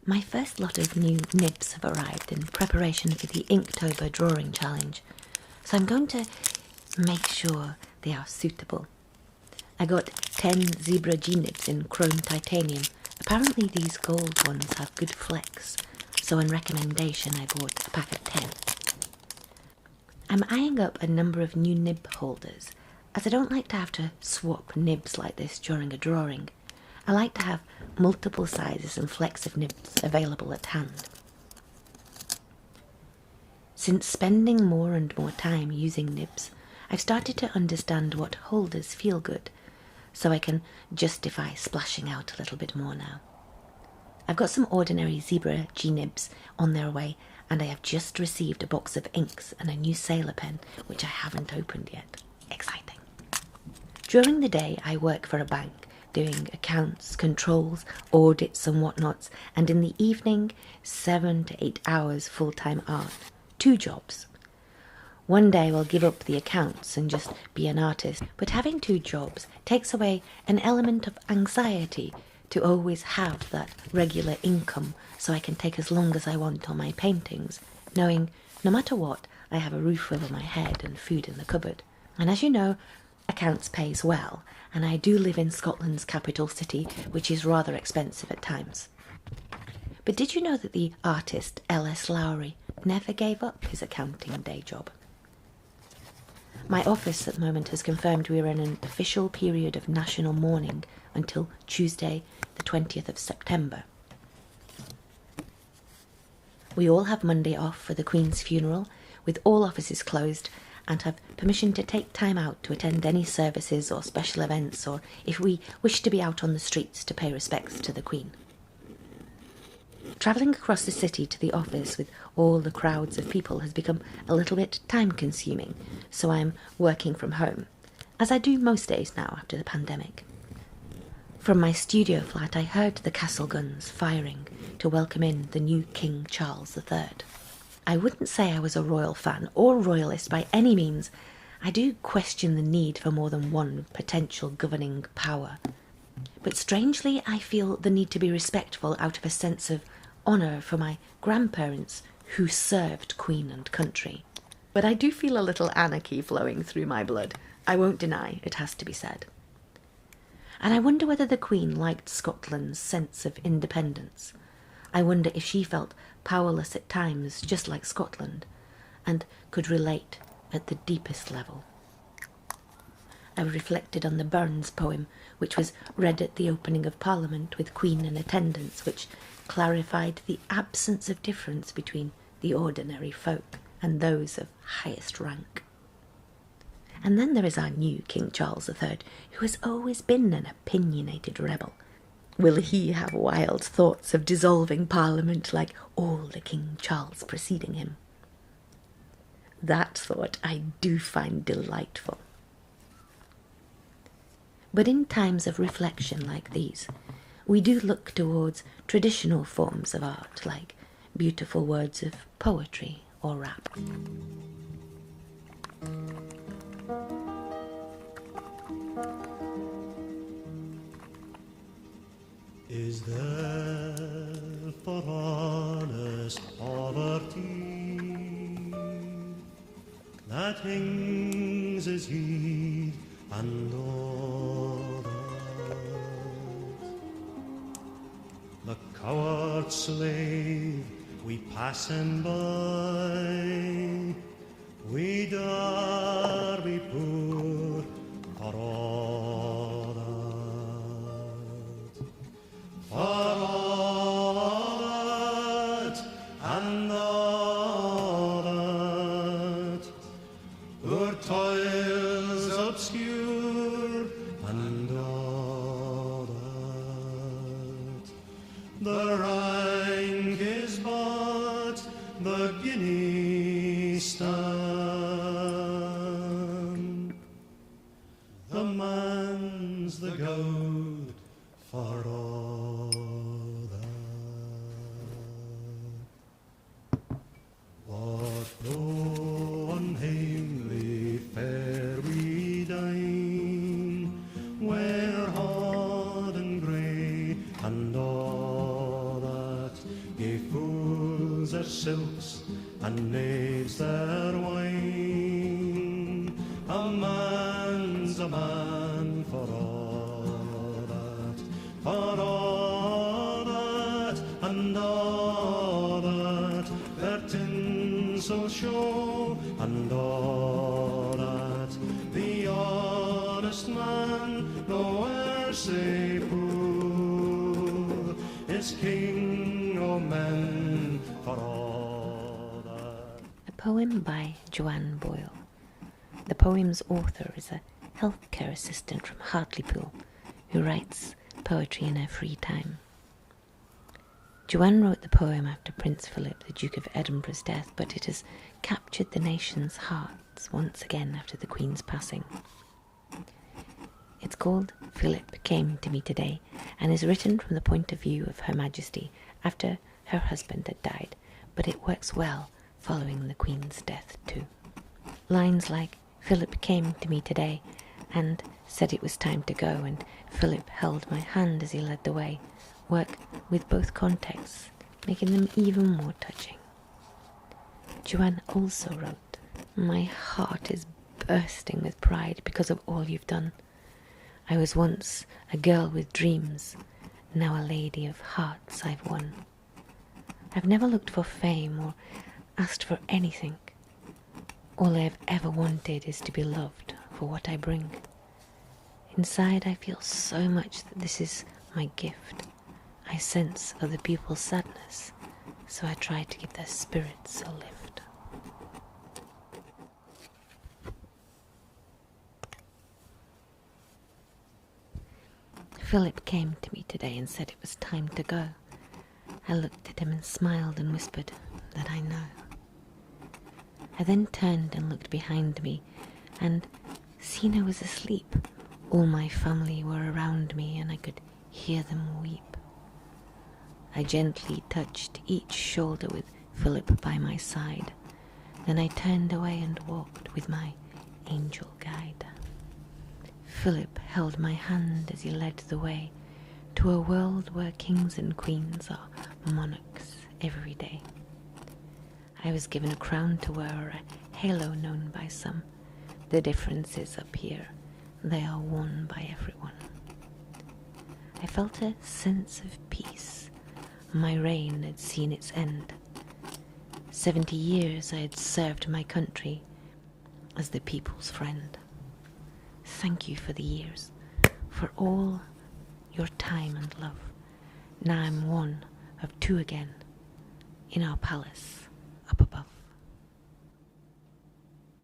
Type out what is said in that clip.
My first lot of new nibs have arrived in preparation for the Inktober drawing challenge, so I'm going to make sure they are suitable. I got 10 zebra G-nibs in chrome titanium. Apparently these gold ones have good flex, so on recommendation I bought a pack of 10. I'm eyeing up a number of new nib holders, as I don't like to have to swap nibs like this during a drawing. I like to have multiple sizes and flex of nibs available at hand. Since spending more and more time using nibs, I've started to understand what holders feel good, so I can justify splashing out a little bit more now. I've got some ordinary zebra G-nibs on their way, and I have just received a box of inks and a new sailor pen, which I haven't opened yet. Exciting. During the day, I work for a bank, doing accounts, controls, audits and whatnots, and in the evening, 7 to 8 hours full-time art. 2 jobs. One day I'll give up the accounts and just be an artist, but having 2 jobs takes away an element of anxiety to always have that regular income so I can take as long as I want on my paintings, knowing no matter what, I have a roof over my head and food in the cupboard. And as you know, accounts pays well, and I do live in Scotland's capital city, which is rather expensive at times. But did you know that the artist L.S. Lowry never gave up his accounting day job? My office at the moment has confirmed we are in an official period of national mourning until Tuesday, the 20th of September. We all have Monday off for the Queen's funeral, with all offices closed, and have permission to take time out to attend any services or special events, or if we wish to be out on the streets to pay respects to the Queen. Travelling across the city to the office with all the crowds of people has become a little bit time-consuming, so I am working from home, as I do most days now after the pandemic. From my studio flat I heard the castle guns firing to welcome in the new King Charles III. I wouldn't say I was a royal fan or royalist by any means. I do question the need for more than one potential governing power. But strangely, I feel the need to be respectful out of a sense of honour for my grandparents who served Queen and country. But I do feel a little anarchy flowing through my blood. I won't deny, it has to be said. And I wonder whether the Queen liked Scotland's sense of independence. I wonder if she felt powerless at times, just like Scotland, and could relate at the deepest level. I reflected on the Burns poem, which was read at the opening of Parliament with Queen in attendance, which clarified the absence of difference between the ordinary folk and those of highest rank. And then there is our new King Charles III, who has always been an opinionated rebel. Will he have wild thoughts of dissolving Parliament like all the King Charles preceding him? That thought I do find delightful. But in times of reflection like these, we do look towards traditional forms of art, like beautiful words of poetry or rap. Is there for honest poverty that hangs his heed and all the coward slave we passing by, we dare be poor for all that, for all that and all that, our toils obscure and all that, the rank is but the guinea stand, the man's the gold for all that. What though unhamely fare we dine, we're hard and grey and all that, their silks and maids their wine. A man's a man for all that, for all that, and all that, their tinsel show, and all that, the honest man nowhere say poor, is king of men for all that. A poem by Joanne Boyle. The poem's author is a healthcare assistant from Hartlepool who writes poetry in her free time. Joanne wrote the poem after Prince Philip, the Duke of Edinburgh's death, but it has captured the nation's hearts once again after the Queen's passing. It's called Philip Came to Me Today and is written from the point of view of Her Majesty after her husband had died, but it works well following the Queen's death too. Lines like, Philip came to me today and said it was time to go, and Philip held my hand as he led the way, work with both contexts, making them even more touching. Joanne also wrote, my heart is bursting with pride because of all you've done. I was once a girl with dreams, now a lady of hearts I've won. I've never looked for fame or asked for anything. All I've ever wanted is to be loved for what I bring. Inside I feel so much that this is my gift. I sense other people's sadness, so I try to give their spirits a lift. Philip came to me today and said it was time to go. I looked at him and smiled and whispered that I know. I then turned and looked behind me, and Sina was asleep. All my family were around me, and I could hear them weep. I gently touched each shoulder with Philip by my side. Then I turned away and walked with my angel guide. Philip held my hand as he led the way to a world where kings and queens are monarchs every day. I was given a crown to wear, or a halo known by some. The difference is up here, they are worn by everyone. I felt a sense of peace. My reign had seen its end. 70 years I had served my country as the people's friend. Thank you for the years, for all your time and love. Now I'm one of two again in our palace up above.